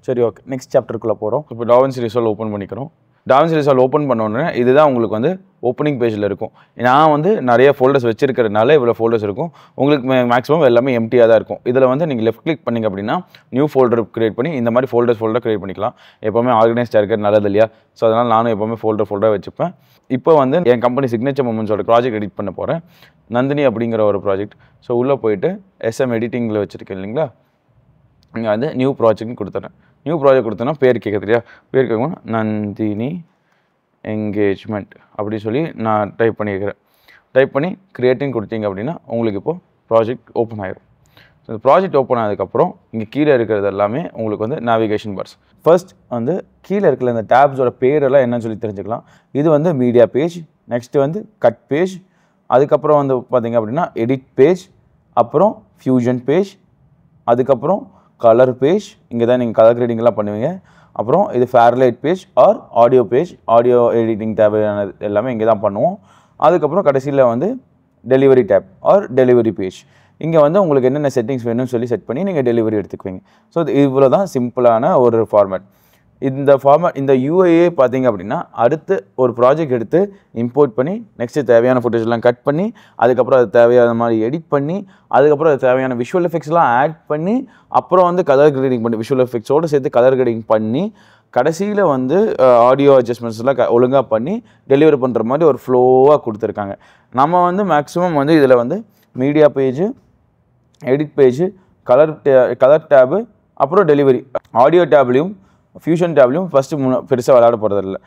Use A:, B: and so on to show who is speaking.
A: சரி okay, next சாப்டருக்குள்ளே போகிறோம். இப்போ டாவின்சி ரிசால்வ் ஓப்பன் பண்ணிக்கிறோம். டாவின்சி ரிசால்வ் ஓப்பன் பண்ணோன்னே இதுதான் உங்களுக்கு வந்து ஓப்பனிங் பேஜில் இருக்கும். நான் வந்து நிறைய ஃபோல்டர்ஸ் வச்சிருக்கிறதுனால இவ்வளோ ஃபோல்டர்ஸ் இருக்கும். உங்களுக்கு மேக்ஸிமம் எல்லாமே எம்டியாக தான் இருக்கும். இதில் வந்து நீங்கள் லெஃப்ட் கிளிக் பண்ணிங்க அப்படின்னா நியூ ஃபோல்டர் கிரியேட் பண்ணி இந்த மாதிரி ஃபோல்டர் கிரியேட் பண்ணிக்கலாம். எப்போவுமே ஆர்கனைஸ்டாக இருக்கிறது நல்லது இல்லையா? ஸோ அதனால் நானும் எப்போவுமே ஃபோல்டராக வச்சுப்பேன். இப்போ வந்து என் கம்பெனி சிக்னேச்சர் மூமெண்ட்ஸோட ப்ராஜெக்ட் எடிட் பண்ண போகிறேன். நந்தினி அப்படிங்கிற ஒரு ப்ராஜெக்ட். ஸோ உள்ளே போயிட்டு SM எடிட்டிங்கில் வச்சுருக்கேன் இல்லைங்களா, இங்கே வந்து நியூ ப்ராஜெக்ட்னு கொடுத்துட்றேன். நியூ ப்ராஜெக்ட் கொடுத்தோன்னா பேர் கேட்குது இல்லையா, பேர் கேட்கணும் நந்தினி என்கேஜ்மெண்ட் அப்படி சொல்லி நான் டைப் பண்ணியிருக்கிறேன். டைப் பண்ணி கிரியேட்டிங் கொடுத்தீங்க அப்படின்னா உங்களுக்கு இப்போது ப்ராஜெக்ட் ஓப்பன் ஆகிடும். ஸோ இந்த ப்ராஜெக்ட் ஓப்பன் ஆனதுக்கப்புறம் இங்கே கீழே இருக்கிறது எல்லாமே உங்களுக்கு வந்து நேவிகேஷன் பார்ஸ். ஃபர்ஸ்ட் வந்து கீழே இருக்கிற இந்த டேப்ஸோட பேரெல்லாம் என்னன்னு சொல்லி தெரிஞ்சுக்கலாம். இது வந்து மீடியா பேஜ், நெக்ஸ்ட்டு வந்து கட் பேஜ், அதுக்கப்புறம் வந்து பார்த்திங்க அப்படின்னா எடிட் பேஜ், அப்புறம் ஃபியூஷன் பேஜ், அதுக்கப்புறம் கலர் பேஜ், இங்கே தான் நீங்கள் கலர் கிரேடிங்லாம் பண்ணுவீங்க. அப்புறம் இது Fairlight page or audio page, audio editing தேவையானது எல்லாமே இங்கே தான் பண்ணுவோம். அதுக்கப்புறம் கடைசியில் வந்து delivery tab or delivery page. இங்கே வந்து உங்களுக்கு என்னென்ன செட்டிங்ஸ் வேணும்னு சொல்லி செட் பண்ணி நீங்கள் டெலிவரி எடுத்துக்குவீங்க. ஸோ இது இவ்வளோ தான் சிம்பிளான ஒரு ஃபார்மேட். இந்த UIA பார்த்தீங்க அப்படின்னா அடுத்து ஒரு ப்ராஜெக்ட் எடுத்து இம்போர்ட் பண்ணி நெக்ஸ்ட்டு தேவையான ஃபுட்டேஜ்லாம் கட் பண்ணி அதுக்கப்புறம் அது தேவையான மாதிரி எடிட் பண்ணி அதுக்கப்புறம் அது தேவையான விஷுவல் எஃபெக்ட்ஸ்லாம் ஆட் பண்ணி அப்புறம் வந்து கலர் கிரேடிங் பண்ணி விஷுவல் எஃபெக்ட்ஸோடு சேர்த்து கலர் கிரேடிங் பண்ணி கடைசியில் வந்து ஆடியோ அட்ஜஸ்ட்மெண்ட்ஸ்லாம் ஒழுங்காக பண்ணி டெலிவரி பண்ணுற மாதிரி ஒரு ஃப்ளோவாக கொடுத்துருக்காங்க. நம்ம வந்து மேக்ஸிமம் வந்து இதில் வந்து media page, edit page, colour tab, அப்புறம் டெலிவரி, ஆடியோ டேப்லையும் ஃபியூஷன் டேப்லையும் ஃபஸ்ட்டு பெருசாக விளையாட போகிறதில்ல.